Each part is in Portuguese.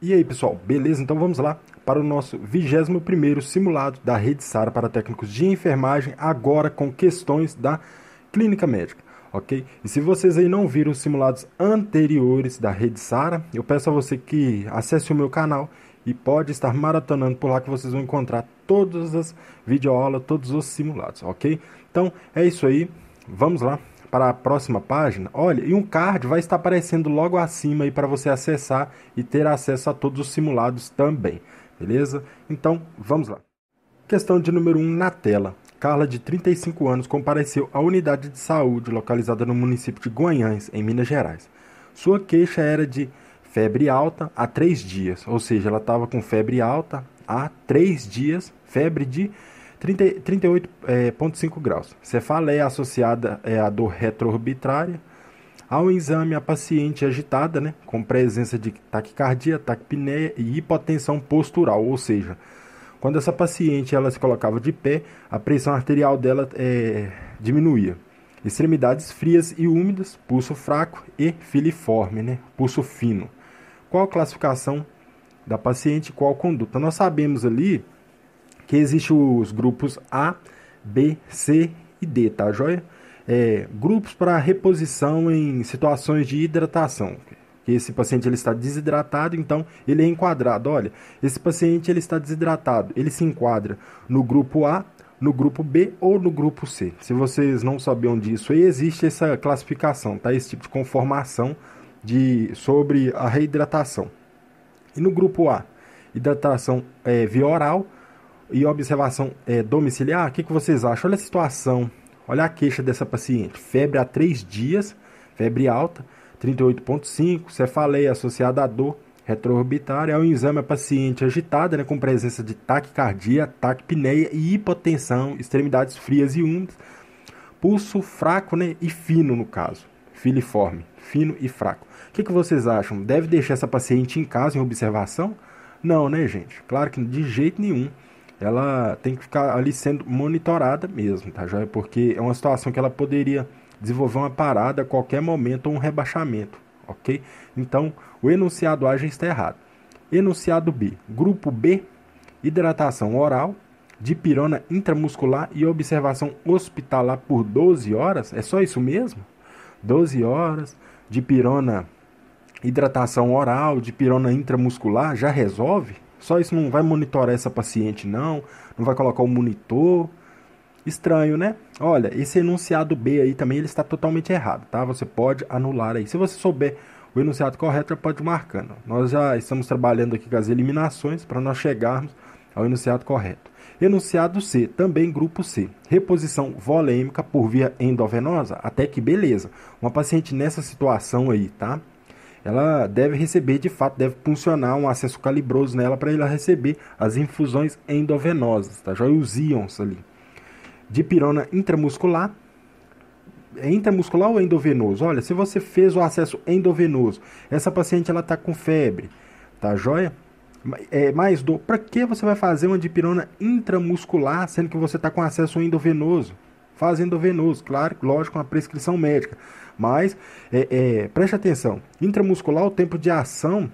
E aí pessoal, beleza? Então vamos lá para o nosso 21º simulado da Rede Sara para técnicos de enfermagem, agora com questões da clínica médica, ok? E se vocês aí não viram os simulados anteriores da Rede Sara, eu peço a você que acesse o meu canal e pode estar maratonando por lá que vocês vão encontrar todas as videoaulas, todos os simulados, ok? Então é isso aí, vamos lá para a próxima página. Olha, e um card vai estar aparecendo logo acima aí para você acessar e ter acesso a todos os simulados também, beleza? Então, vamos lá. Questão de número 1 na tela. Carla, de 35 anos, compareceu à unidade de saúde localizada no município de Guanhães, em Minas Gerais. Sua queixa era de febre alta há 3 dias, ou seja, ela estava com febre alta há 3 dias, febre de 38,5 graus. Cefaleia associada à dor retroorbitária. Ao exame, a paciente agitada, né, com presença de taquicardia, taquipneia e hipotensão postural, ou seja, quando essa paciente ela se colocava de pé, a pressão arterial dela diminuía. Extremidades frias e úmidas, pulso fraco e filiforme, né, pulso fino. Qual a classificação da paciente? Qual a conduta? Nós sabemos ali que existem os grupos A, B, C e D, tá joia? Grupos para reposição em situações de hidratação. Esse paciente ele está desidratado, então ele é enquadrado. Olha, esse paciente ele está desidratado, ele se enquadra no grupo A, no grupo B ou no grupo C. Se vocês não sabiam disso, aí existe essa classificação, tá? Esse tipo de conformação sobre a reidratação. E no grupo A, hidratação via oral e observação domiciliar, o que vocês acham? Olha a situação, olha a queixa dessa paciente. Febre há 3 dias, febre alta, 38,5, cefaleia associada à dor retroorbitária. Ao exame, a paciente agitada, né, com presença de taquicardia, taquipneia e hipotensão, extremidades frias e úmidas, pulso fraco, né, e fino no caso, filiforme, fino e fraco. O que vocês acham? Deve deixar essa paciente em casa em observação? Não, né, gente? Claro que de jeito nenhum. Ela tem que ficar ali sendo monitorada mesmo, tá, joia? Porque é uma situação que ela poderia desenvolver uma parada a qualquer momento ou um rebaixamento, ok? Então, o enunciado A já está errado. Enunciado B. Grupo B, hidratação oral, dipirona intramuscular e observação hospitalar por 12 horas. É só isso mesmo? 12 horas, dipirona, hidratação oral, dipirona intramuscular, já resolve? Só isso não vai monitorar essa paciente, não vai colocar o monitor. Estranho, né? Olha, esse enunciado B aí também ele está totalmente errado, tá? Você pode anular aí. Se você souber o enunciado correto, já pode ir marcando. Nós já estamos trabalhando aqui com as eliminações para nós chegarmos ao enunciado correto. Enunciado C, também grupo C. Reposição volêmica por via endovenosa, até que beleza. Uma paciente nessa situação aí, tá? Ela deve receber, de fato, deve funcionar um acesso calibroso nela para ela receber as infusões endovenosas, tá? Já os íons ali. Dipirona intramuscular. É intramuscular ou endovenoso? Olha, se você fez o acesso endovenoso, essa paciente ela está com febre, tá joia? Mais dor. Para que você vai fazer uma dipirona intramuscular, sendo que você está com acesso endovenoso? Faz endovenoso, claro, lógico, uma prescrição médica. Mas, preste atenção, intramuscular, o tempo de ação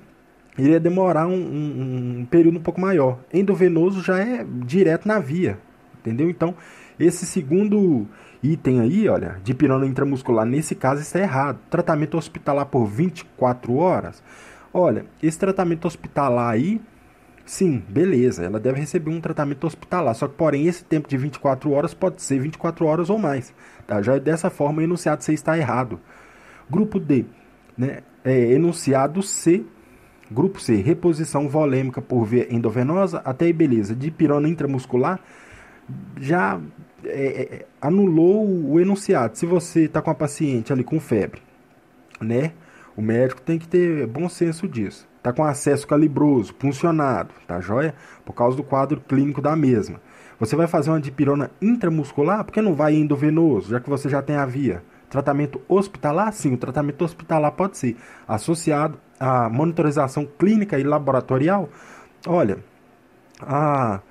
iria demorar um período um pouco maior. Endovenoso já é direto na via, entendeu? Então, esse segundo item aí, olha, dipirona intramuscular, nesse caso está errado. Tratamento hospitalar por 24 horas. Olha, esse tratamento hospitalar aí, sim, beleza, ela deve receber um tratamento hospitalar, só que, porém, esse tempo de 24 horas pode ser 24 horas ou mais, tá? Já dessa forma, o enunciado C está errado. Grupo D, né? Enunciado C, grupo C, reposição volêmica por via endovenosa, até aí, beleza. Dipirona intramuscular, já anulou o enunciado. Se você está com a paciente ali com febre, né? O médico tem que ter bom senso disso. Está com acesso calibroso, funcionado, tá joia? Por causa do quadro clínico da mesma. Você vai fazer uma dipirona intramuscular? Por que não vai endovenoso, já que você já tem a via? Tratamento hospitalar? Sim, o tratamento hospitalar pode ser associado à monitorização clínica e laboratorial. Olha, a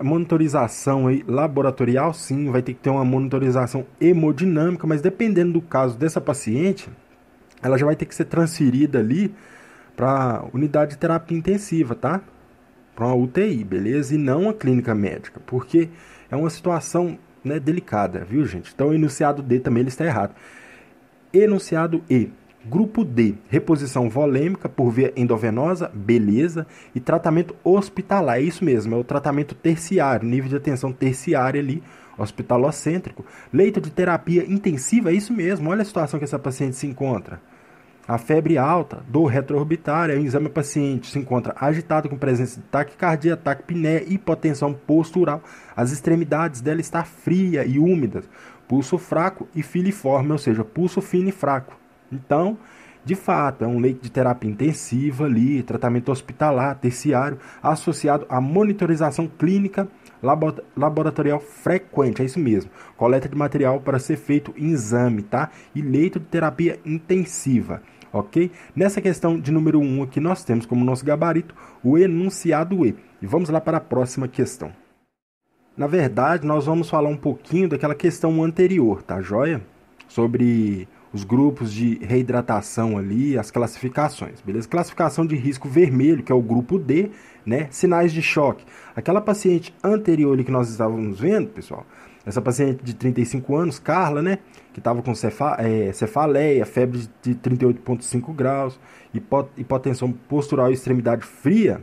monitorização aí, laboratorial, sim, vai ter que ter uma monitorização hemodinâmica, mas dependendo do caso dessa paciente, ela já vai ter que ser transferida ali para unidade de terapia intensiva, tá? Para uma UTI, beleza? E não uma clínica médica, porque é uma situação, né, delicada, viu, gente? Então, o enunciado D também ele está errado. Enunciado E. Grupo D, reposição volêmica por via endovenosa, beleza, e tratamento hospitalar, é isso mesmo, é o tratamento terciário, nível de atenção terciária ali, hospitalocêntrico. Leito de terapia intensiva, é isso mesmo, olha a situação que essa paciente se encontra. A febre alta, dor retroorbitária, o exame paciente se encontra agitado com presença de taquicardia, taquipneia, hipotensão postural, as extremidades dela estão frias e úmidas, pulso fraco e filiforme, ou seja, pulso fino e fraco. Então, de fato, é um leito de terapia intensiva ali, tratamento hospitalar, terciário, associado à monitorização clínica laboratorial frequente, é isso mesmo, coleta de material para ser feito em exame, tá? E leito de terapia intensiva, ok? Nessa questão de número 1 aqui, nós temos como nosso gabarito o enunciado E. E vamos lá para a próxima questão. Na verdade, nós vamos falar um pouquinho daquela questão anterior, tá joia? Sobre os grupos de reidratação ali, as classificações, beleza? Classificação de risco vermelho, que é o grupo D, né? Sinais de choque. Aquela paciente anterior ali que nós estávamos vendo, pessoal, essa paciente de 35 anos, Carla, né? Que estava com cefaleia, febre de 38,5 graus, hipotensão postural e extremidade fria,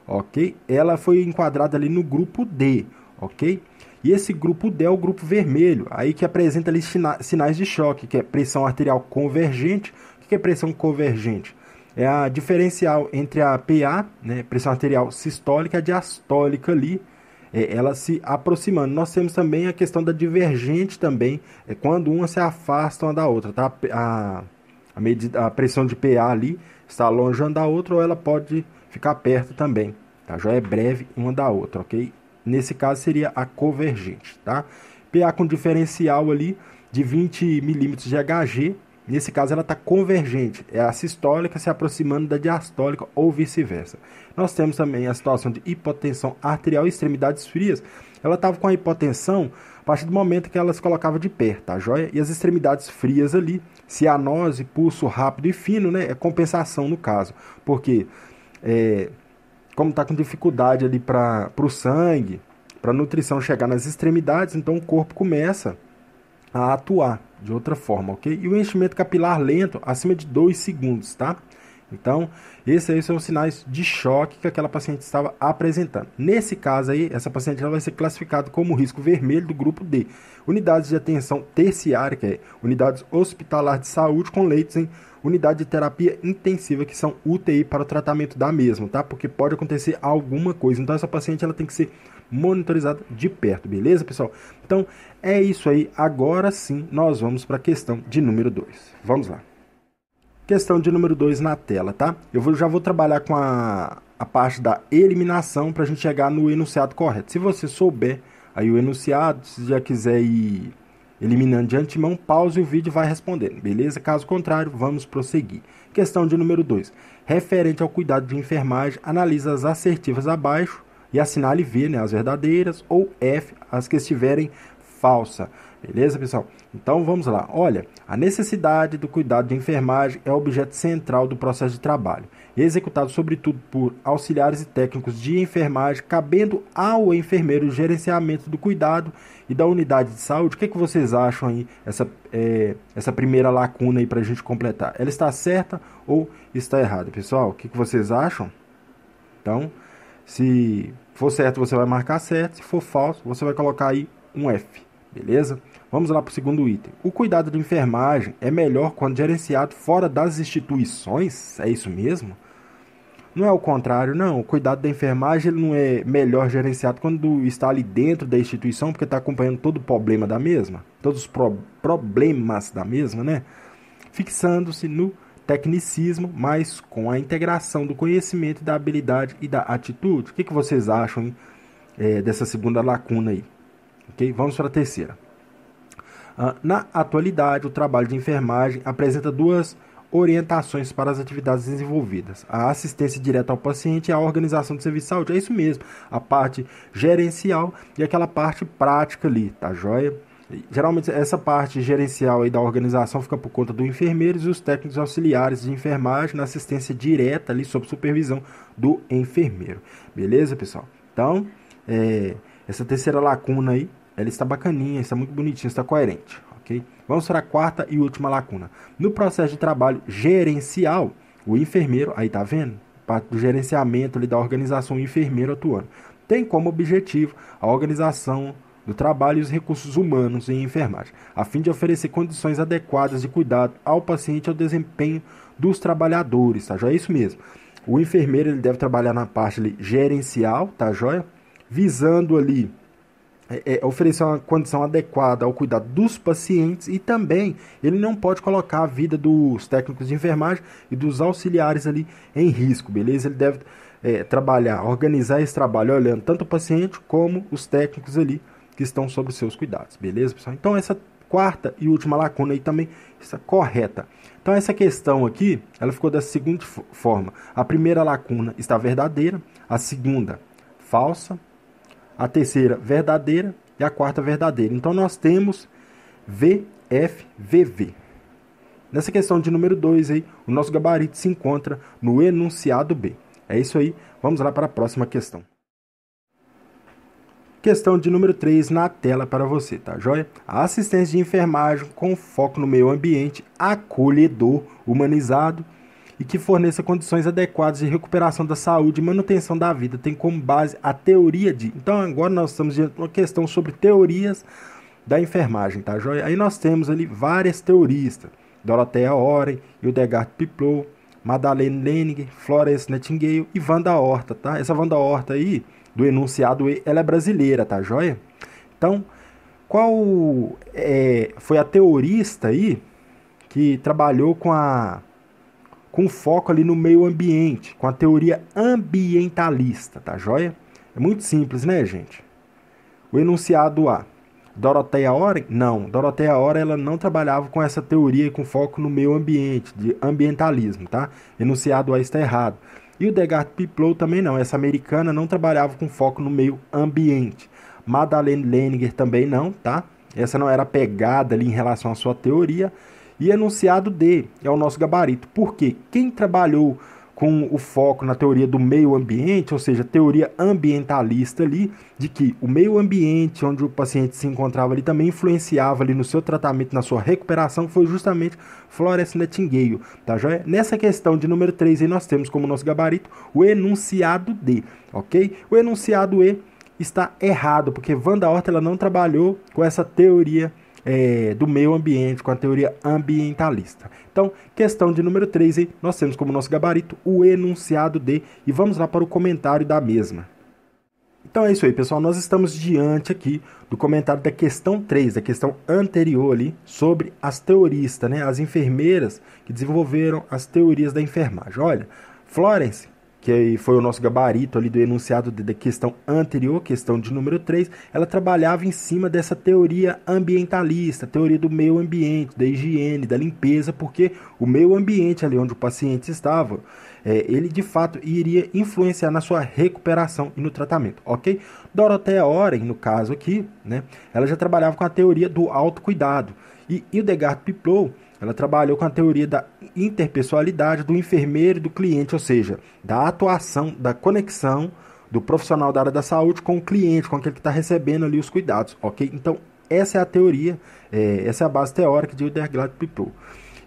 ok? Ela foi enquadrada ali no grupo D, ok? E esse grupo D é o grupo vermelho, aí que apresenta ali sinais de choque, que é pressão arterial convergente. O que é pressão convergente? É a diferencial entre a PA, né, pressão arterial sistólica, e a diastólica ali, ela se aproximando. Nós temos também a questão da divergente também, é quando uma se afasta uma da outra, tá? A pressão de PA ali está longe uma da outra, ou ela pode ficar perto também, tá? Já é breve uma da outra, ok? Nesse caso seria a convergente, tá? PA com diferencial ali de 20 milímetros de Hg. Nesse caso ela está convergente. É a sistólica se aproximando da diastólica ou vice-versa. Nós temos também a situação de hipotensão arterial e extremidades frias. Ela estava com a hipotensão a partir do momento que ela se colocava de pé, tá joia? E as extremidades frias ali, cianose, pulso rápido e fino, né? É compensação no caso. Porque como está com dificuldade ali para o sangue, para a nutrição chegar nas extremidades, então o corpo começa a atuar de outra forma, ok? E o enchimento capilar lento, acima de 2 segundos, tá? Então, esses aí são os sinais de choque que aquela paciente estava apresentando. Nesse caso aí, essa paciente ela vai ser classificada como risco vermelho do grupo D. Unidades de atenção terciária, que é unidades hospitalar de saúde com leitos em unidade de terapia intensiva, que são UTI para o tratamento da mesma, tá? Porque pode acontecer alguma coisa. Então, essa paciente ela tem que ser monitorizada de perto, beleza, pessoal? Então, é isso aí. Agora sim, nós vamos para a questão de número 2. Vamos lá. Questão de número 2 na tela, tá? Já vou trabalhar com a parte da eliminação para a gente chegar no enunciado correto. Se você souber aí o enunciado, se já quiser ir eliminando de antemão, pause o vídeo e vai respondendo, beleza? Caso contrário, vamos prosseguir. Questão de número 2. Referente ao cuidado de enfermagem, analisa as assertivas abaixo e assinale V, né, as verdadeiras, ou F, as que estiverem falsa. Beleza, pessoal? Então, vamos lá. Olha, a necessidade do cuidado de enfermagem é o objeto central do processo de trabalho, executado sobretudo por auxiliares e técnicos de enfermagem, cabendo ao enfermeiro o gerenciamento do cuidado e da unidade de saúde. O que vocês acham aí, essa primeira lacuna aí para a gente completar? Ela está certa ou está errada, pessoal? O que vocês acham? Então, se for certo, você vai marcar certo. Se for falso, você vai colocar aí um F, beleza? Vamos lá para o segundo item. O cuidado de enfermagem é melhor quando gerenciado fora das instituições? É isso mesmo? Não é o contrário, não. O cuidado da enfermagem ele não é melhor gerenciado quando está ali dentro da instituição, porque está acompanhando todo o problema da mesma, todos os problemas da mesma, né? Fixando-se no tecnicismo, mas com a integração do conhecimento, da habilidade e da atitude. O que vocês acham dessa segunda lacuna aí? Okay? Vamos para a terceira. Na atualidade, o trabalho de enfermagem apresenta duas orientações para as atividades desenvolvidas: a assistência direta ao paciente e a organização do serviço de saúde. É isso mesmo, a parte gerencial e aquela parte prática ali, tá joia? Geralmente essa parte gerencial aí da organização fica por conta do enfermeiro e os técnicos auxiliares de enfermagem na assistência direta ali sob supervisão do enfermeiro. Beleza, pessoal? Então, essa terceira lacuna aí, ela está bacaninha, está muito bonitinha, está coerente, ok? Vamos para a quarta e última lacuna. No processo de trabalho gerencial, o enfermeiro, aí tá vendo? Parte do gerenciamento ali da organização, o enfermeiro atuando. Tem como objetivo a organização do trabalho e os recursos humanos em enfermagem, a fim de oferecer condições adequadas de cuidado ao paciente e ao desempenho dos trabalhadores, tá? Já é isso mesmo. O enfermeiro ele deve trabalhar na parte ali, gerencial, tá joia? Visando ali oferecer uma condição adequada ao cuidado dos pacientes e também ele não pode colocar a vida dos técnicos de enfermagem e dos auxiliares ali em risco, beleza? Ele deve trabalhar, organizar esse trabalho olhando tanto o paciente como os técnicos ali que estão sob os seus cuidados, beleza, pessoal? Então essa quarta e última lacuna aí também está correta. Então essa questão aqui, ela ficou da seguinte forma: a primeira lacuna está verdadeira, a segunda falsa, a terceira verdadeira e a quarta verdadeira. Então nós temos VFVV. Nessa questão de número 2 aí, o nosso gabarito se encontra no enunciado B. É isso aí, vamos lá para a próxima questão. Questão de número 3 na tela para você, tá joia? A assistência de enfermagem com foco no meio ambiente acolhedor, humanizado e que forneça condições adequadas de recuperação da saúde e manutenção da vida. Tem como base a teoria de... Então agora nós estamos diante de uma questão sobre teorias da enfermagem, tá joia? Aí nós temos ali várias teoristas. Dorothea Oren, Hildegard Piplow, Madeleine Leninger, Florence Nightingale e Wanda Horta, tá? Essa Wanda Horta aí, do enunciado E, ela é brasileira, tá joia? Então, qual foi a teorista aí que trabalhou com foco ali no meio ambiente, com a teoria ambientalista, tá joia? É muito simples, né, gente? O enunciado A. Dorothea Oren? Não, Dorothea Oren ela não trabalhava com essa teoria com foco no meio ambiente, de ambientalismo, tá? Enunciado A está errado. E o Hildegard Piplow também não, essa americana não trabalhava com foco no meio ambiente. Madeleine Leninger também não, tá? Essa não era pegada ali em relação à sua teoria. E enunciado D é o nosso gabarito. Por quê? Quem trabalhou com o foco na teoria do meio ambiente, ou seja, teoria ambientalista ali, de que o meio ambiente onde o paciente se encontrava ali também influenciava ali no seu tratamento, na sua recuperação, foi justamente Florence Nightingale, tá joia? Nessa questão de número 3 aí nós temos como nosso gabarito o enunciado D, ok? O enunciado E está errado, porque Wanda Horta ela não trabalhou com essa teoria do meio ambiente, com a teoria ambientalista. Então, questão de número 3, aí, nós temos como nosso gabarito o enunciado D e vamos lá para o comentário da mesma. Então é isso aí, pessoal, nós estamos diante aqui do comentário da questão 3, da questão anterior ali, sobre as teoristas, né, as enfermeiras que desenvolveram as teorias da enfermagem. Olha, Florence, que foi o nosso gabarito ali do enunciado da questão anterior, questão de número 3, ela trabalhava em cima dessa teoria ambientalista, teoria do meio ambiente, da higiene, da limpeza, porque o meio ambiente ali onde o paciente estava, ele de fato iria influenciar na sua recuperação e no tratamento, ok? Dorothea Oren, no caso aqui, né, ela já trabalhava com a teoria do autocuidado, e Hildegard Piplow, ela trabalhou com a teoria da interpessoalidade do enfermeiro e do cliente, ou seja, da atuação, da conexão do profissional da área da saúde com o cliente, com aquele que está recebendo ali os cuidados, ok? Então, essa é a teoria, essa é a base teórica de Hildegard Piplow.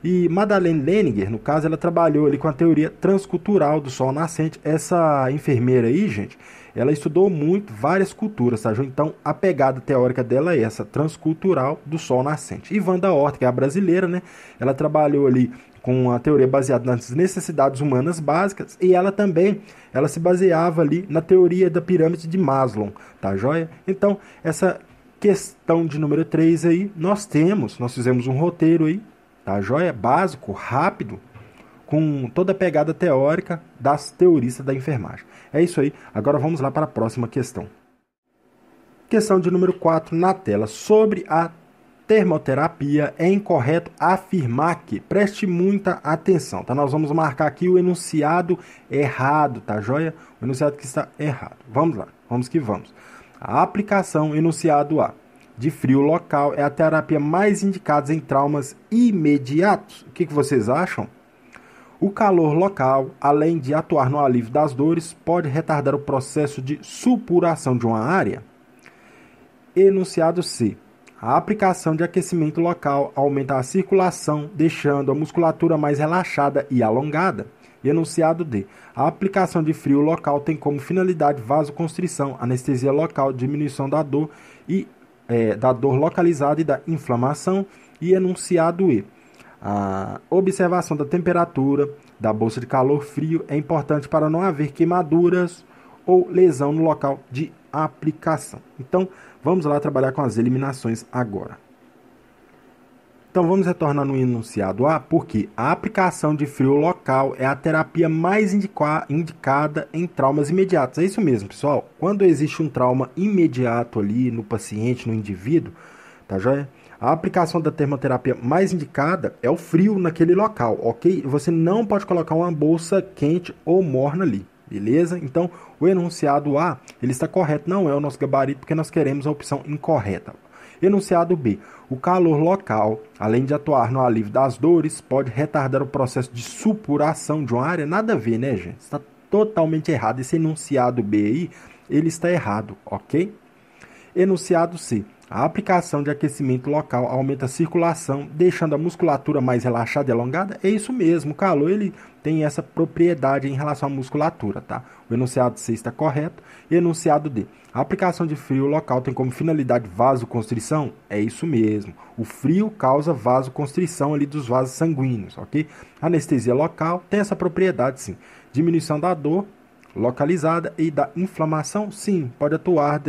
E Madeleine Leninger, no caso, ela trabalhou ali com a teoria transcultural do sol nascente. Essa enfermeira aí, gente, ela estudou muito várias culturas, tá? Então, a pegada teórica dela é essa, transcultural do sol nascente. E Wanda Horta, que é a brasileira, né? Ela trabalhou ali com a teoria baseada nas necessidades humanas básicas e ela também, ela se baseava ali na teoria da pirâmide de Maslow, tá joia? Então, essa questão de número 3 aí, nós fizemos um roteiro aí, tá joia? Básico, rápido, com toda a pegada teórica das teoristas da enfermagem. É isso aí, agora vamos lá para a próxima questão. Questão de número 4 na tela. Sobre a termoterapia, é incorreto afirmar que... Preste muita atenção, tá? Nós vamos marcar aqui o enunciado errado, tá joia? O enunciado que está errado. Vamos lá, vamos que vamos. A aplicação, enunciado A. de frio local é a terapia mais indicada em traumas imediatos. O que vocês acham? O calor local, além de atuar no alívio das dores, pode retardar o processo de supuração de uma área. Enunciado C. A aplicação de aquecimento local aumenta a circulação, deixando a musculatura mais relaxada e alongada. Enunciado D. A aplicação de frio local tem como finalidade vasoconstrição, anestesia local, diminuição da dor da dor localizada e da inflamação. E enunciado E. A observação da temperatura da bolsa de calor frio é importante para não haver queimaduras ou lesão no local de aplicação. Então, vamos lá trabalhar com as eliminações agora. Então, vamos retornar no enunciado A, porque a aplicação de frio local é a terapia mais indicada em traumas imediatos. É isso mesmo, pessoal. Quando existe um trauma imediato ali no paciente, no indivíduo, tá joia? A aplicação da termoterapia mais indicada é o frio naquele local, ok? Você não pode colocar uma bolsa quente ou morna ali, beleza? Então, o enunciado A, ele está correto, não é o nosso gabarito, porque nós queremos a opção incorreta. Enunciado B. O calor local, além de atuar no alívio das dores, pode retardar o processo de supuração de uma área. Nada a ver, né, gente? Está totalmente errado. Esse enunciado B aí, ele está errado, ok? Enunciado C. A aplicação de aquecimento local aumenta a circulação, deixando a musculatura mais relaxada e alongada. É isso mesmo, o calor ele tem essa propriedade em relação à musculatura, tá? O enunciado C está correto. Enunciado D. A aplicação de frio local tem como finalidade vasoconstrição? É isso mesmo. O frio causa vasoconstrição ali dos vasos sanguíneos, ok? Anestesia local tem essa propriedade, sim. Diminuição da dor localizada e da inflamação, sim, pode atuar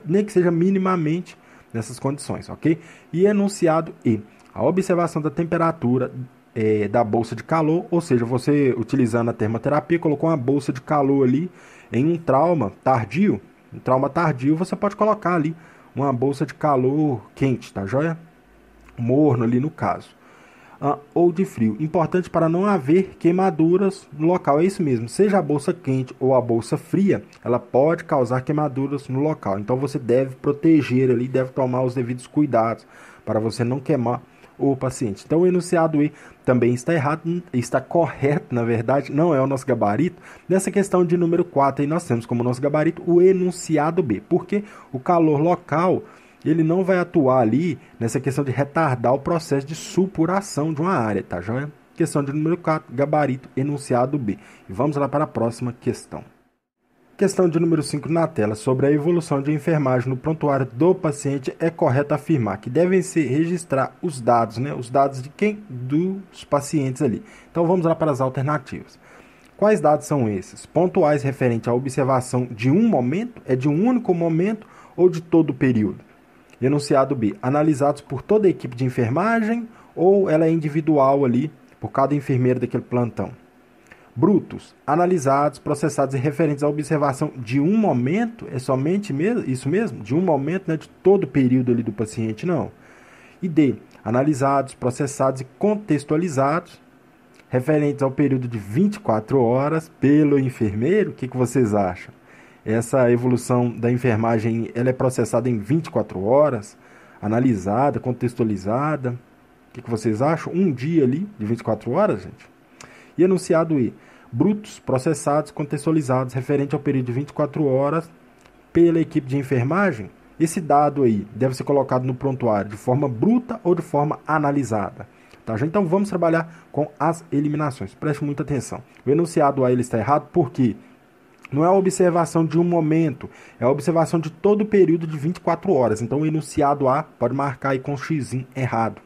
nem que seja minimamente nessas condições, ok? E enunciado E. A observação da temperatura da bolsa de calor, ou seja, você utilizando a termoterapia, colocou uma bolsa de calor ali em um trauma tardio. Um trauma tardio, você pode colocar ali uma bolsa de calor quente, tá joia? Morno ali no caso. Ou de frio. Importante para não haver queimaduras no local. É isso mesmo. Seja a bolsa quente ou a bolsa fria, ela pode causar queimaduras no local. Então você deve proteger ali, deve tomar os devidos cuidados para você não queimar o paciente. Então o enunciado E também está errado, está correto, na verdade, não é o nosso gabarito. Nessa questão de número 4 aí nós temos como nosso gabarito o enunciado B. Porque o calor local ele não vai atuar ali nessa questão de retardar o processo de supuração de uma área, tá joia? Questão de número 4, gabarito, enunciado B. E vamos lá para a próxima questão. Questão de número 5 na tela. Sobre a evolução de enfermagem no prontuário do paciente, é correto afirmar que devem se registrar os dados, né? Os dados de quem? Dos pacientes ali. Então vamos lá para as alternativas. Quais dados são esses? Pontuais referente à observação de um momento, é de um único momento ou de todo o período? Enunciado B. Analisados por toda a equipe de enfermagem ou ela é individual ali por cada enfermeiro daquele plantão? Brutos. Analisados, processados e referentes à observação de um momento. É somente isso mesmo? De um momento, não é de todo o período ali do paciente, não. E D. Analisados, processados e contextualizados referentes ao período de 24 horas pelo enfermeiro. O que vocês acham? Essa evolução da enfermagem ela é processada em 24 horas, analisada, contextualizada. O que vocês acham? Um dia ali de 24 horas, gente? E enunciado E. Brutos, processados, contextualizados, referente ao período de 24 horas pela equipe de enfermagem. Esse dado aí deve ser colocado no prontuário de forma bruta ou de forma analisada. Tá? Então vamos trabalhar com as eliminações. Preste muita atenção. O enunciado A ele está errado porque não é a observação de um momento, é a observação de todo o período de 24 horas. Então, o enunciado A pode marcar aí com X errado.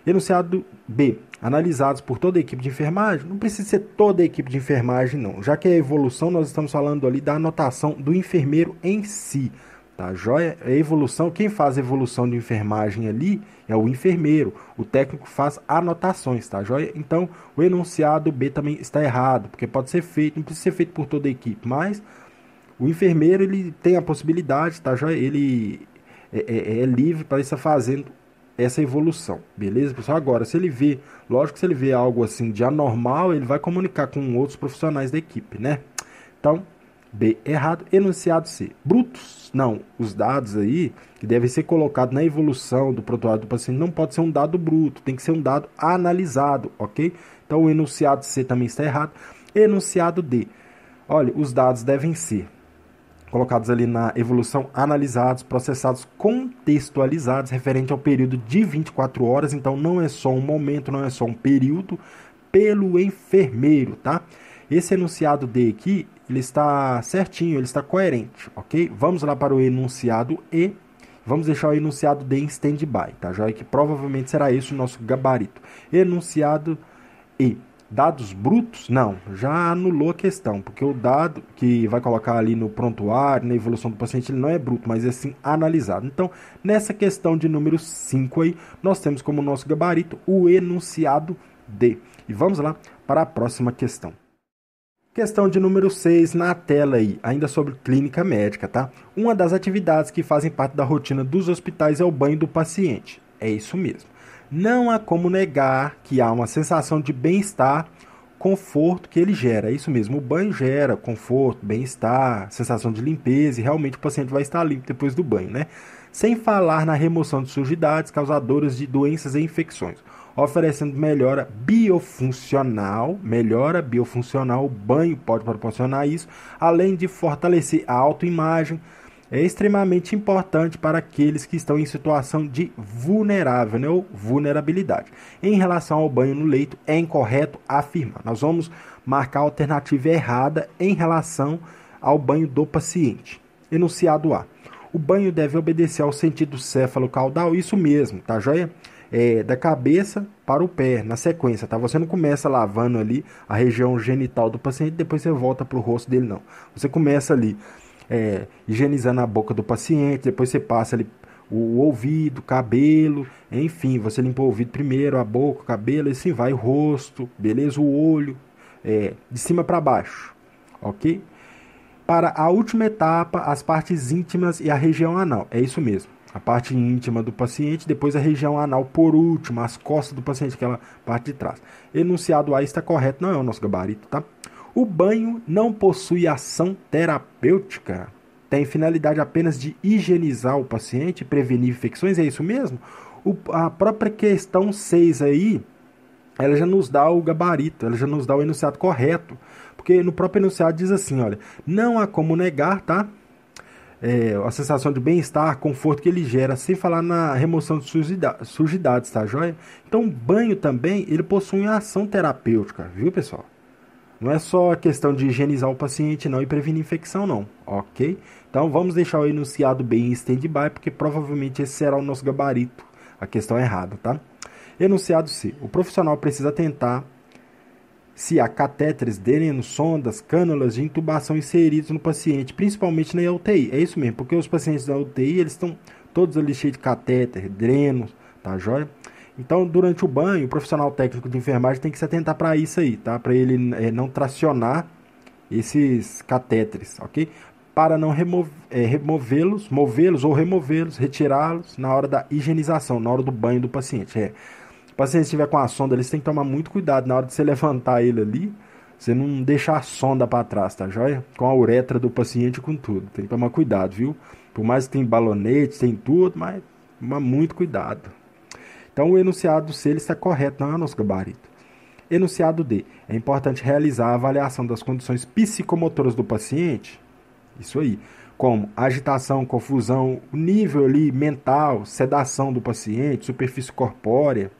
Enunciado B. Analisados por toda a equipe de enfermagem. Não precisa ser toda a equipe de enfermagem, não. Já que é a evolução, nós estamos falando ali da anotação do enfermeiro em si. Tá, joia? A evolução, quem faz a evolução de enfermagem ali é o enfermeiro. O técnico faz anotações, tá, joia? Então, o enunciado B também está errado, porque pode ser feito, não precisa ser feito por toda a equipe, mas o enfermeiro, ele tem a possibilidade, tá, joia? Ele é livre para estar fazendo essa evolução, beleza, pessoal? Agora, se ele vê, lógico que se ele vê algo assim de anormal, ele vai comunicar com outros profissionais da equipe, né? Então, B, errado. Enunciado C, brutos. Não, os dados aí que devem ser colocados na evolução do prontuário do paciente não pode ser um dado bruto, tem que ser um dado analisado, ok? Então o enunciado C também está errado. Enunciado D, olha, os dados devem ser colocados ali na evolução, analisados, processados, contextualizados, referente ao período de 24 horas, então não é só um momento, não é só um período, pelo enfermeiro, tá? Esse enunciado D aqui, ele está certinho, ele está coerente, ok? Vamos lá para o enunciado E, vamos deixar o enunciado D em stand-by, tá? Já que provavelmente será esse o nosso gabarito. Enunciado E. Dados brutos? Não, já anulou a questão, porque o dado que vai colocar ali no prontuário, na evolução do paciente, ele não é bruto, mas é sim analisado. Então, nessa questão de número 5 aí, nós temos como nosso gabarito o enunciado D. E vamos lá para a próxima questão. Questão de número 6 na tela aí, ainda sobre clínica médica, tá? Uma das atividades que fazem parte da rotina dos hospitais é o banho do paciente. É isso mesmo. Não há como negar que há uma sensação de bem-estar, conforto que ele gera. É isso mesmo, o banho gera conforto, bem-estar, sensação de limpeza e realmente o paciente vai estar limpo depois do banho, né? Sem falar na remoção de sujidades causadoras de doenças e infecções, oferecendo melhora biofuncional, o banho pode proporcionar isso, além de fortalecer a autoimagem. É extremamente importante para aqueles que estão em situação de vulnerável, né, ou vulnerabilidade. Em relação ao banho no leito, é incorreto afirmar. Nós vamos marcar a alternativa errada em relação ao banho do paciente. Enunciado A. O banho deve obedecer ao sentido céfalo-caudal, isso mesmo, tá joia? Da cabeça para o pé, na sequência, tá? Você não começa lavando ali a região genital do paciente, depois você volta para o rosto dele, não. Você começa ali higienizando a boca do paciente, depois você passa ali o ouvido, cabelo, enfim, você limpa o ouvido primeiro, a boca, o cabelo, e assim vai, o rosto, beleza? O olho, de cima para baixo, ok? Para a última etapa, as partes íntimas e a região anal, é isso mesmo. A parte íntima do paciente, depois a região anal por último, as costas do paciente, aquela parte de trás. Enunciado A está correto, não é o nosso gabarito, tá? O banho não possui ação terapêutica, tem finalidade apenas de higienizar o paciente, prevenir infecções, é isso mesmo? A própria questão 6 aí, ela já nos dá o gabarito, ela já nos dá o enunciado correto, porque no próprio enunciado diz assim, olha, não há como negar, tá? A sensação de bem-estar, conforto que ele gera, sem falar na remoção de sujidades, tá joia? Então, o banho também, ele possui uma ação terapêutica, viu, pessoal? Não é só a questão de higienizar o paciente não e prevenir infecção não, ok? Então vamos deixar o enunciado B em stand-by, porque provavelmente esse será o nosso gabarito, a questão errada, tá? Enunciado C. O profissional precisa atentar se há catéteres, drenos, sondas, cânulas de intubação inseridos no paciente, principalmente na UTI. É isso mesmo, porque os pacientes da UTI, eles estão todos ali cheios de catéter, drenos, tá joia? Então, durante o banho, o profissional técnico de enfermagem tem que se atentar para isso aí, tá? Para ele não tracionar esses catéteres, ok? Para não movê-los, retirá-los na hora da higienização, na hora do banho do paciente. O paciente estiver com a sonda, eles têm que tomar muito cuidado na hora de você levantar ele ali, você não deixar a sonda para trás, tá joia? Com a uretra do paciente e com tudo. Tem que tomar cuidado, viu? Por mais que tem balonete, tem tudo, mas toma muito cuidado. Então, o enunciado C ele está correto, não é o nosso gabarito. Enunciado D. É importante realizar a avaliação das condições psicomotoras do paciente. Isso aí. Como agitação, confusão, o nível ali mental, sedação do paciente, superfície corpórea.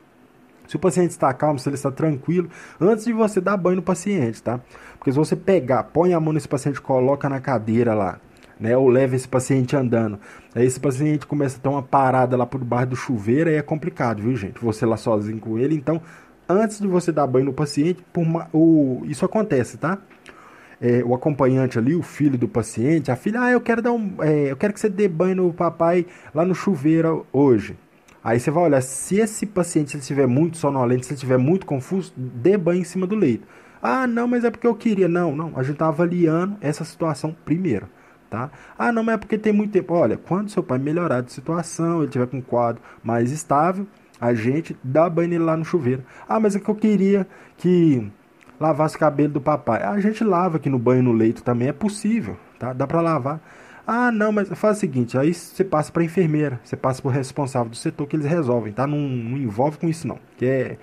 Se o paciente está calmo, se ele está tranquilo, antes de você dar banho no paciente, tá? Porque se você pegar, põe a mão nesse paciente, coloca na cadeira lá, né, ou leva esse paciente andando. Aí esse paciente começa a ter uma parada lá por debaixo do chuveiro, aí é complicado, viu, gente? Você lá sozinho com ele. Então, antes de você dar banho no paciente, isso acontece, tá? O acompanhante ali, o filho do paciente, a filha, eu quero que você dê banho no papai lá no chuveiro hoje. Aí você vai olhar, se esse paciente se ele estiver muito sonolento, se ele estiver muito confuso, dê banho em cima do leito. Ah, não, mas é porque eu queria. Não, a gente está avaliando essa situação primeiro. Tá? Ah, não, mas é porque tem muito tempo. Olha, quando seu pai melhorar de situação, ele tiver com um quadro mais estável, a gente dá banho nele lá no chuveiro. Ah, mas é que eu queria que Lavasse o cabelo do papai. A gente lava aqui no banho, no leito também, é possível, tá? Dá pra lavar. Ah, não, mas faz o seguinte, aí você passa pra enfermeira, você passa pro responsável do setor que eles resolvem, tá? Não envolve com isso não, que é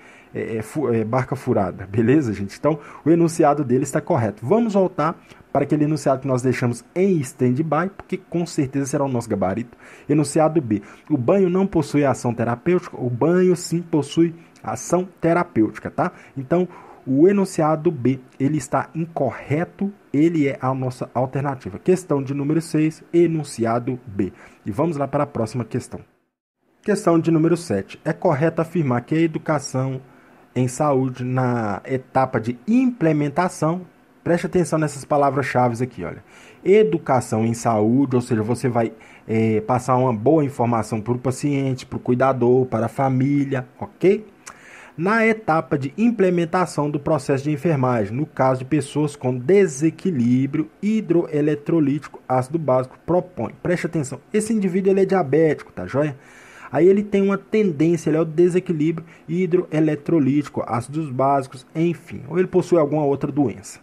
barca furada, beleza, gente? Então, o enunciado dele está correto. Vamos voltar para aquele enunciado que nós deixamos em stand-by, porque com certeza será o nosso gabarito. Enunciado B. O banho não possui ação terapêutica, o banho sim possui ação terapêutica, tá? Então, o enunciado B, ele está incorreto, ele é a nossa alternativa. Questão de número 6, enunciado B. E vamos lá para a próxima questão. Questão de número 7. É correto afirmar que a educação em saúde na etapa de implementação, preste atenção nessas palavras-chave aqui, olha. Educação em saúde, ou seja, você vai passar uma boa informação para o paciente, para o cuidador, para a família, ok? Na etapa de implementação do processo de enfermagem, no caso de pessoas com desequilíbrio hidroeletrolítico ácido básico, propõe. Preste atenção, esse indivíduo ele é diabético, tá joia? Aí ele tem uma tendência, ele é o desequilíbrio hidroeletrolítico, ácidos básicos, enfim, ou ele possui alguma outra doença.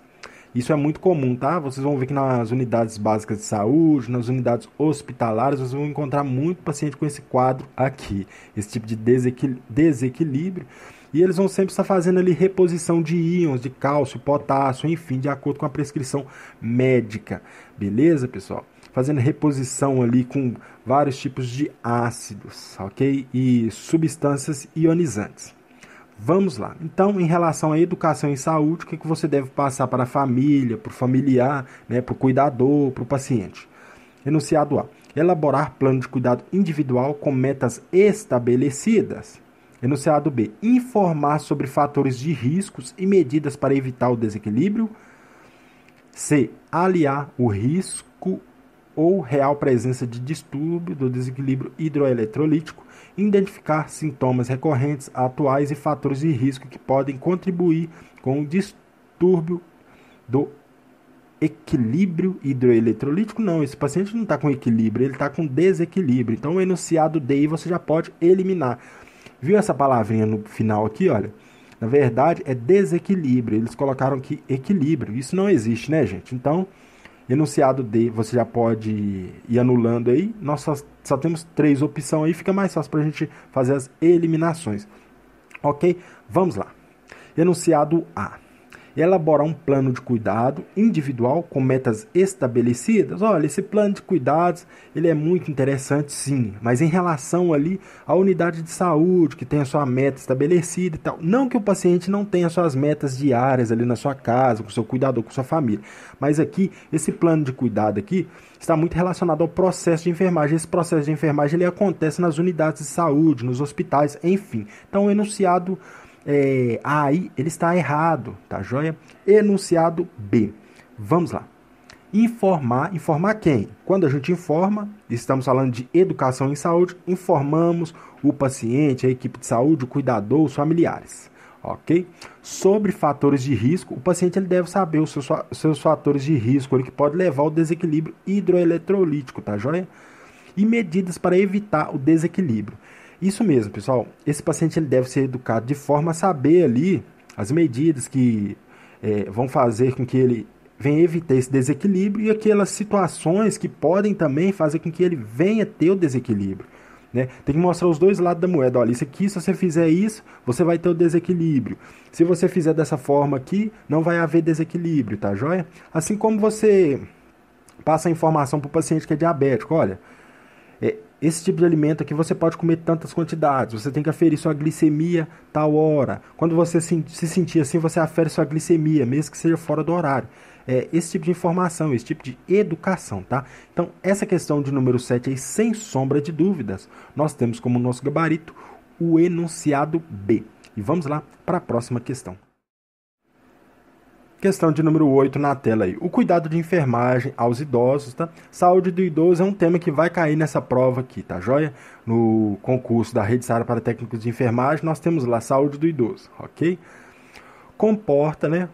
Isso é muito comum, tá? Vocês vão ver que nas unidades básicas de saúde, nas unidades hospitalares, vocês vão encontrar muito paciente com esse quadro aqui, esse tipo de desequilíbrio. E eles vão sempre estar fazendo ali reposição de íons, de cálcio, potássio, enfim, de acordo com a prescrição médica. Beleza, pessoal? Fazendo reposição ali com vários tipos de ácidos, ok? E substâncias ionizantes. Vamos lá. Então, em relação à educação em saúde, o que você deve passar para a família, para o familiar, né, para o cuidador, para o paciente? Enunciado A. Elaborar plano de cuidado individual com metas estabelecidas. Enunciado B. Informar sobre fatores de riscos e medidas para evitar o desequilíbrio. C. Aliar o risco ou real presença de distúrbio do desequilíbrio hidroeletrolítico. Identificar sintomas recorrentes, atuais e fatores de risco que podem contribuir com o distúrbio do equilíbrio hidroeletrolítico. Não, esse paciente não está com equilíbrio, ele está com desequilíbrio. Então, o enunciado D você já pode eliminar. Viu essa palavrinha no final aqui, olha? Na verdade, é desequilíbrio. Eles colocaram aqui equilíbrio. Isso não existe, né, gente? Então, enunciado D, você já pode ir anulando aí. Nós só temos 3 opções aí, fica mais fácil para a gente fazer as eliminações. Ok? Vamos lá. Enunciado A. Elaborar um plano de cuidado individual com metas estabelecidas. Olha, esse plano de cuidados, ele é muito interessante, sim, mas em relação ali à unidade de saúde, que tem a sua meta estabelecida e tal. Não que o paciente não tenha suas metas diárias ali na sua casa, com o seu cuidador, com sua família, mas aqui, esse plano de cuidado aqui está muito relacionado ao processo de enfermagem. Esse processo de enfermagem, ele acontece nas unidades de saúde, nos hospitais, enfim. Então, o enunciado aí ele está errado, tá joia? Enunciado B. Vamos lá. Informar quem? Quando a gente informa, estamos falando de educação em saúde, informamos o paciente, a equipe de saúde, o cuidador, os familiares, ok? Sobre fatores de risco, o paciente ele deve saber os seus fatores de risco, ele que pode levar ao desequilíbrio hidroeletrolítico, tá joia? E medidas para evitar o desequilíbrio. Isso mesmo, pessoal. Esse paciente ele deve ser educado de forma a saber ali as medidas que vão fazer com que ele venha evitar esse desequilíbrio e aquelas situações que podem também fazer com que ele venha ter o desequilíbrio, né? Tem que mostrar os dois lados da moeda. Olha, isso aqui, se você fizer isso, você vai ter o desequilíbrio. Se você fizer dessa forma aqui, não vai haver desequilíbrio, tá joia? Assim como você passa a informação para o paciente que é diabético, olha, esse tipo de alimento aqui você pode comer tantas quantidades, você tem que aferir sua glicemia tal hora. Quando você se sentir assim, você afere sua glicemia, mesmo que seja fora do horário. Esse tipo de informação, esse tipo de educação, tá? Então, essa questão de número 7 aí, sem sombra de dúvidas, nós temos como nosso gabarito o enunciado B. E vamos lá para a próxima questão. Questão de número 8 na tela aí. O cuidado de enfermagem aos idosos, tá? Saúde do idoso é um tema que vai cair nessa prova aqui, tá joia? No concurso da Rede Seara para Técnicos de Enfermagem, nós temos lá saúde do idoso, ok? Comporta, né?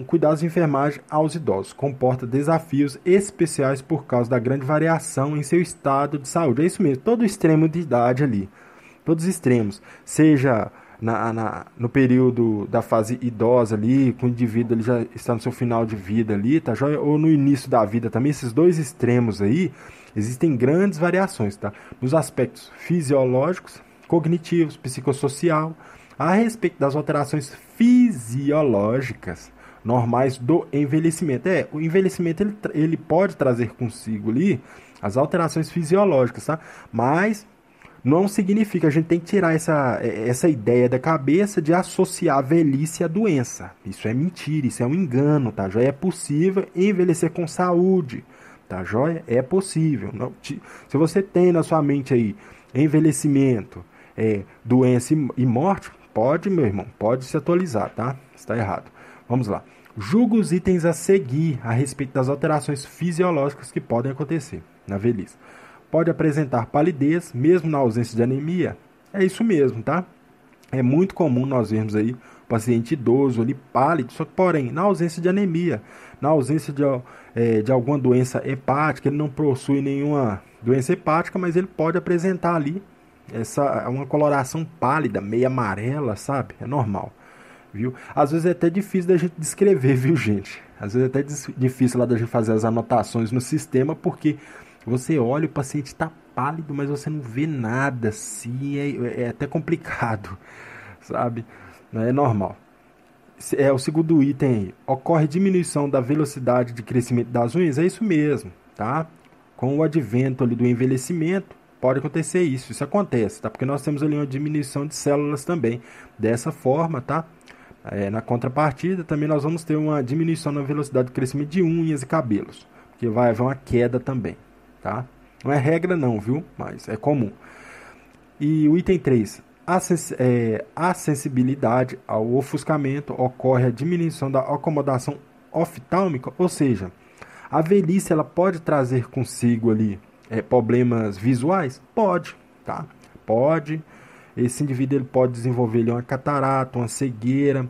Cuidados de enfermagem aos idosos. Comporta desafios especiais por causa da grande variação em seu estado de saúde. É isso mesmo, todo extremo de idade ali. Todos os extremos. Seja no período da fase idosa ali, com o indivíduo ele já está no seu final de vida ali, tá joia? Ou no início da vida também, esses dois extremos aí, existem grandes variações, tá? Nos aspectos fisiológicos, cognitivos, psicossocial, a respeito das alterações fisiológicas normais do envelhecimento. O envelhecimento ele pode trazer consigo ali as alterações fisiológicas, tá? Mas não significa, a gente tem que tirar essa ideia da cabeça de associar a velhice à doença. Isso é mentira, isso é um engano, tá joia? É possível envelhecer com saúde, tá joia? É possível. Não, se você tem na sua mente aí envelhecimento, doença e morte, pode, meu irmão, pode se atualizar, tá? Está errado. Vamos lá. Julga os itens a seguir a respeito das alterações fisiológicas que podem acontecer na velhice. Pode apresentar palidez, mesmo na ausência de anemia. É isso mesmo, tá? É muito comum nós vermos aí o paciente idoso ali pálido, só que porém, na ausência de anemia, na ausência de alguma doença hepática, ele não possui nenhuma doença hepática, mas ele pode apresentar ali uma coloração pálida, meio amarela, sabe? É normal, viu? Às vezes é até difícil da gente descrever, viu, gente? Às vezes é até difícil lá da gente fazer as anotações no sistema, porque você olha, o paciente está pálido, mas você não vê nada assim, é até complicado, sabe? É normal. O segundo item aí. Ocorre diminuição da velocidade de crescimento das unhas? É isso mesmo, tá? Com o advento ali do envelhecimento, pode acontecer isso. Isso acontece, tá? Porque nós temos ali uma diminuição de células também. Dessa forma, tá? Na contrapartida, também nós vamos ter uma diminuição na velocidade de crescimento de unhas e cabelos, porque vai haver uma queda também. Tá? Não é regra não, viu? Mas é comum. E o item 3. A sensibilidade ao ofuscamento ocorre a diminuição da acomodação oftálmica, ou seja, a velhice ela pode trazer consigo ali problemas visuais? Pode, tá? Pode. Esse indivíduo ele pode desenvolver ali uma catarata, uma cegueira,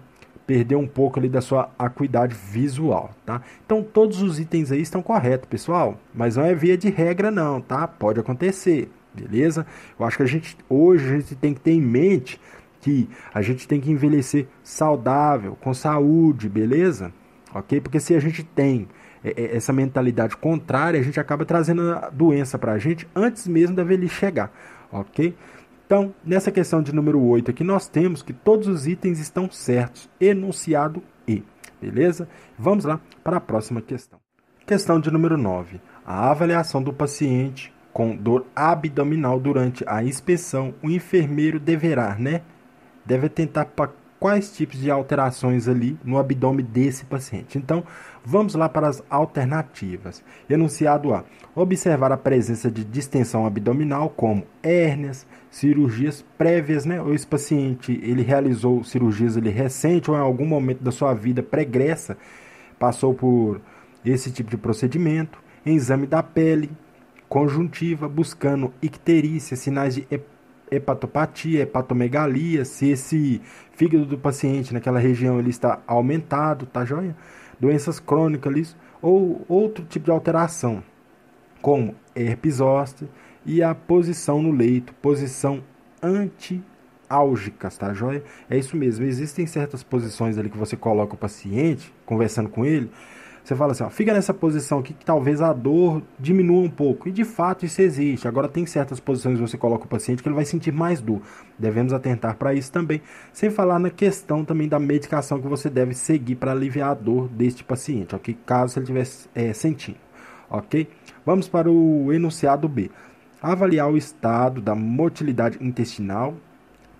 perder um pouco ali da sua acuidade visual, tá? Então todos os itens aí estão corretos, pessoal, mas não é via de regra não, tá? Pode acontecer, beleza? Eu acho que hoje a gente tem que ter em mente que a gente tem que envelhecer saudável, com saúde, beleza? Ok? Porque se a gente tem essa mentalidade contrária, a gente acaba trazendo a doença pra gente antes mesmo da velhice chegar, ok? Então, nessa questão de número 8 aqui, nós temos que todos os itens estão certos. Enunciado E. Beleza? Vamos lá para a próxima questão. Questão de número 9. A avaliação do paciente com dor abdominal durante a inspeção, o enfermeiro deve atentar para quais tipos de alterações ali no abdômen desse paciente. Então, vamos lá para as alternativas. Enunciado A. Observar a presença de distensão abdominal, como hérnias, cirurgias prévias, né? Ou esse paciente ele realizou cirurgias ali recente ou em algum momento da sua vida pregressa, passou por esse tipo de procedimento. Exame da pele, conjuntiva, buscando icterícia, sinais de hepatopatia, hepatomegalia, se esse fígado do paciente naquela região ele está aumentado, tá joia? Doenças crônicas ou outro tipo de alteração, como herpes zoster e a posição no leito, posição antiálgicas, tá joia? É isso mesmo, existem certas posições ali que você coloca o paciente, conversando com ele, você fala assim, ó, fica nessa posição aqui que talvez a dor diminua um pouco. E de fato isso existe. Agora tem certas posições que você coloca o paciente que ele vai sentir mais dor. Devemos atentar para isso também. Sem falar na questão também da medicação que você deve seguir para aliviar a dor deste paciente, ok? Caso ele estiver sentindo, ok? Vamos para o enunciado B. Avaliar o estado da motilidade intestinal.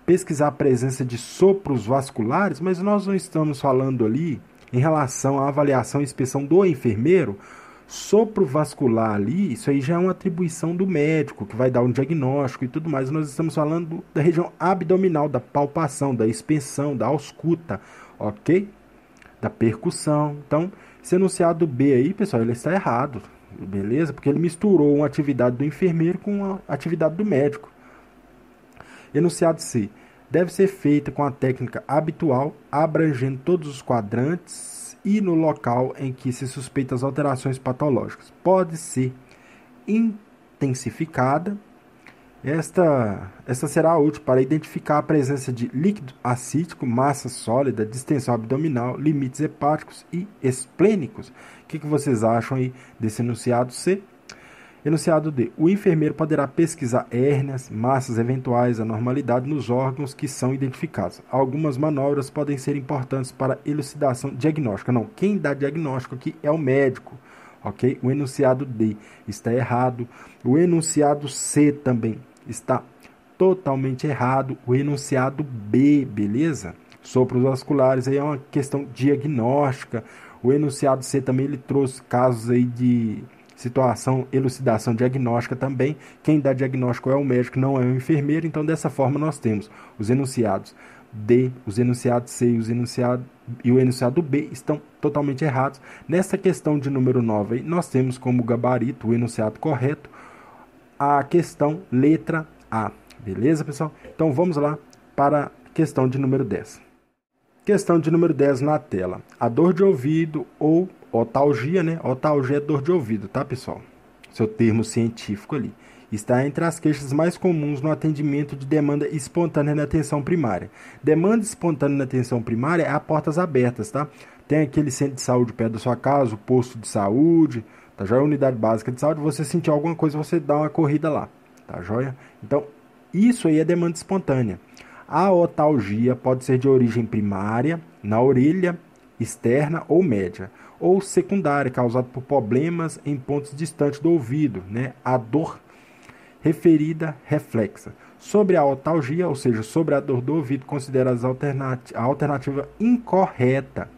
Pesquisar a presença de sopros vasculares, mas nós não estamos falando ali em relação à avaliação e inspeção do enfermeiro. Sopro vascular ali, isso aí já é uma atribuição do médico, que vai dar um diagnóstico e tudo mais. Nós estamos falando da região abdominal, da palpação, da inspeção, da ausculta, ok? Da percussão. Então, esse enunciado B aí, pessoal, ele está errado, beleza? Porque ele misturou uma atividade do enfermeiro com a atividade do médico. Enunciado C. Deve ser feita com a técnica habitual, abrangendo todos os quadrantes e no local em que se suspeita as alterações patológicas. Pode ser intensificada, Esta será útil para identificar a presença de líquido acítico, massa sólida, distensão abdominal, limites hepáticos e esplênicos. O que vocês acham aí desse enunciado C? Enunciado D. O enfermeiro poderá pesquisar hérnias, massas eventuais, anormalidade nos órgãos que são identificados. Algumas manobras podem ser importantes para elucidação diagnóstica. Não, quem dá diagnóstico aqui é o médico. Ok? O enunciado D está errado. O enunciado C também está totalmente errado. O enunciado B, beleza? Sopros vasculares aí é uma questão diagnóstica. O enunciado C também ele trouxe casos aí de situação, elucidação diagnóstica também. Quem dá diagnóstico é o médico, não é o enfermeiro. Então, dessa forma, nós temos os enunciados D, os enunciados C e o enunciado B estão totalmente errados. Nessa questão de número 9, nós temos como gabarito o enunciado correto, a questão letra A. Beleza, pessoal? Então, vamos lá para a questão de número 10. Questão de número 10 na tela. A dor de ouvido ou otalgia, né? Otalgia é dor de ouvido, tá, pessoal? Seu termo científico ali. Está entre as queixas mais comuns no atendimento de demanda espontânea na atenção primária. Demanda espontânea na atenção primária é a portas abertas, tá? Tem aquele centro de saúde perto da sua casa, o posto de saúde, tá joia? Unidade básica de saúde, você sentir alguma coisa, você dá uma corrida lá, tá joia? Então, isso aí é demanda espontânea. A otalgia pode ser de origem primária, na orelha externa ou média, ou secundária, causada por problemas em pontos distantes do ouvido, né? A dor referida reflexa. Sobre a otalgia, ou seja, sobre a dor do ouvido, considera a alternativa incorreta.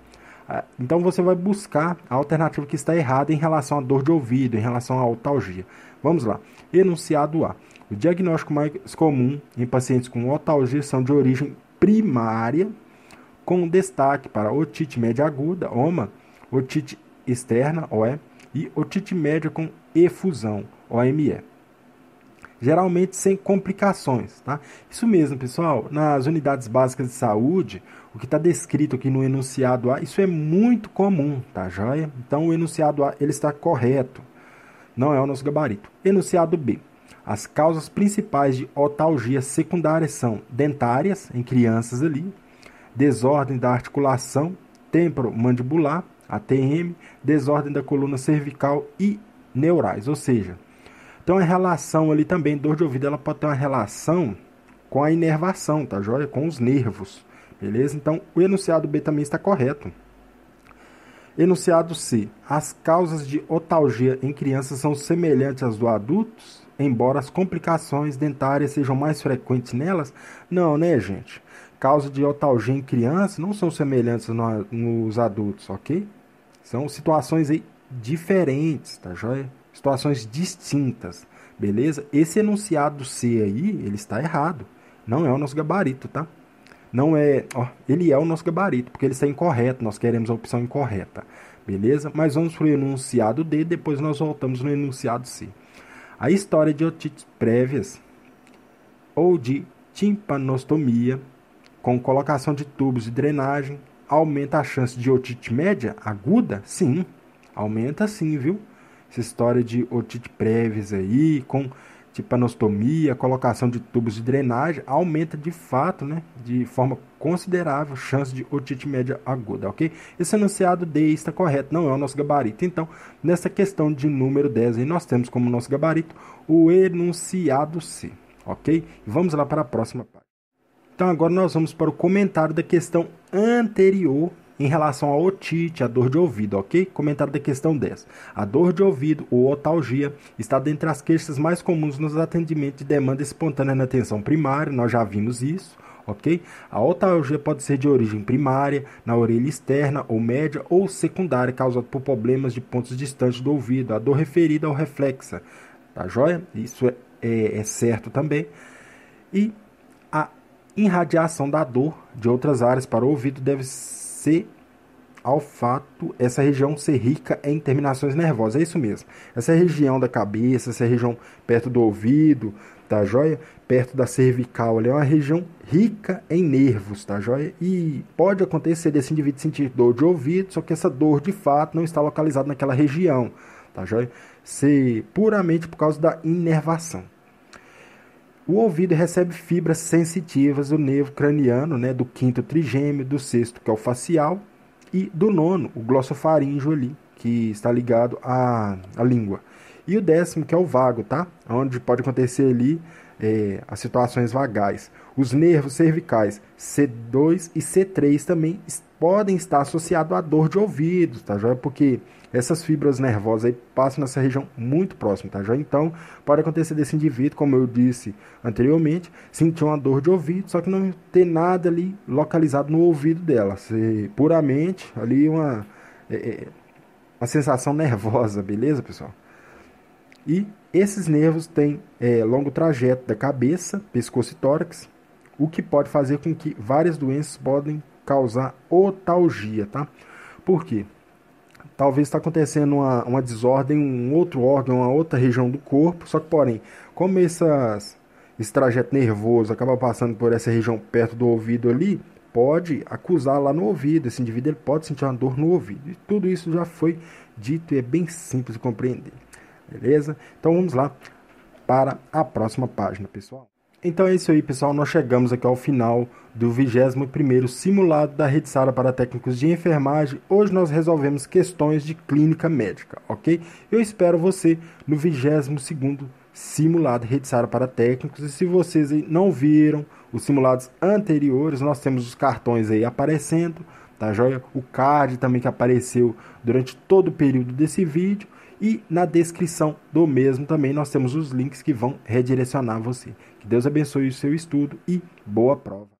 Então você vai buscar a alternativa que está errada em relação à dor de ouvido, em relação à otalgia. Vamos lá. Enunciado A. O diagnóstico mais comum em pacientes com otalgia são de origem primária, com destaque para otite média aguda, OMA, otite externa, OE, e otite média com efusão, OME. Geralmente sem complicações, tá? Isso mesmo, pessoal. Nas unidades básicas de saúde, o que está descrito aqui no enunciado A, isso é muito comum, tá joia? Então, o enunciado A, ele está correto. Não é o nosso gabarito. Enunciado B. As causas principais de otalgia secundária são dentárias, em crianças ali, desordem da articulação temporomandibular, ATM, desordem da coluna cervical e neurais, ou seja, então a relação ali também, dor de ouvido, ela pode ter uma relação com a inervação, tá joia? Com os nervos, beleza? Então o enunciado B também está correto. Enunciado C. As causas de otalgia em crianças são semelhantes às do adultos, embora as complicações dentárias sejam mais frequentes nelas? Não, né, gente? Causa de otalgia em crianças não são semelhantes nos adultos, ok? São situações aí diferentes, tá joia? Situações distintas, beleza? Esse enunciado C aí, ele está errado. Não é o nosso gabarito, tá? Não é, ele é o nosso gabarito, porque ele está incorreto, nós queremos a opção incorreta, beleza? Mas vamos para o enunciado D, depois nós voltamos no enunciado C. A história de otites prévias ou de timpanostomia com colocação de tubos de drenagem aumenta a chance de otite média aguda? Sim, aumenta sim, viu? Essa história de otite prévias aí, com timpanostomia, colocação de tubos de drenagem, aumenta de fato, né, de forma considerável, a chance de otite média aguda, ok? Esse enunciado D está correto, não é o nosso gabarito. Então, nessa questão de número 10, aí, nós temos como nosso gabarito o enunciado C, ok? Vamos lá para a próxima página. Então, agora nós vamos para o comentário da questão anterior em relação à otite, a dor de ouvido, ok? Comentário da questão 10. A dor de ouvido ou otalgia está dentre as queixas mais comuns nos atendimentos de demanda espontânea na atenção primária, nós já vimos isso, ok? A otalgia pode ser de origem primária, na orelha externa ou média, ou secundária, causada por problemas de pontos distantes do ouvido, a dor referida ou reflexa, tá joia? Isso é certo também. E a irradiação da dor de outras áreas para o ouvido deve ser ao fato, essa região ser rica em terminações nervosas. É isso mesmo. Essa região da cabeça, essa região perto do ouvido, tá joia? Perto da cervical, ali é uma região rica em nervos, tá joia? E pode acontecer desse indivíduo sentir dor de ouvido, só que essa dor de fato não está localizada naquela região, tá joia? Ser puramente por causa da inervação. O ouvido recebe fibras sensitivas do nervo craniano, né, do quinto trigêmeo, do sexto, que é o facial, e do nono, o glossofaríngeo ali, que está ligado à língua. E o décimo, que é o vago, tá? Onde pode acontecer ali as situações vagais. Os nervos cervicais C2 e C3 também podem estar associados à dor de ouvido, tá joia? Porque essas fibras nervosas aí passam nessa região muito próxima, tá joia? Então, pode acontecer desse indivíduo, como eu disse anteriormente, sentir uma dor de ouvido, só que não ter nada ali localizado no ouvido dela. Ser puramente ali uma sensação nervosa, beleza, pessoal? E esses nervos têm longo trajeto da cabeça, pescoço e tórax, o que pode fazer com que várias doenças podem causar otalgia, tá? Por quê? Talvez está acontecendo uma desordem em um outro órgão, uma outra região do corpo, só que, porém, como esse trajeto nervoso acaba passando por essa região perto do ouvido ali, pode acusar lá no ouvido, esse indivíduo ele pode sentir uma dor no ouvido. E tudo isso já foi dito e é bem simples de compreender. Beleza? Então vamos lá para a próxima página, pessoal. Então é isso aí, pessoal. Nós chegamos aqui ao final do 21º simulado da Rede Sara para técnicos de enfermagem. Hoje nós resolvemos questões de clínica médica, ok? Eu espero você no 22º simulado Rede Sara para técnicos. E se vocês não viram os simulados anteriores, nós temos os cartões aí aparecendo, tá joia? O card também que apareceu durante todo o período desse vídeo. E na descrição do mesmo também nós temos os links que vão redirecionar você. Que Deus abençoe o seu estudo e boa prova.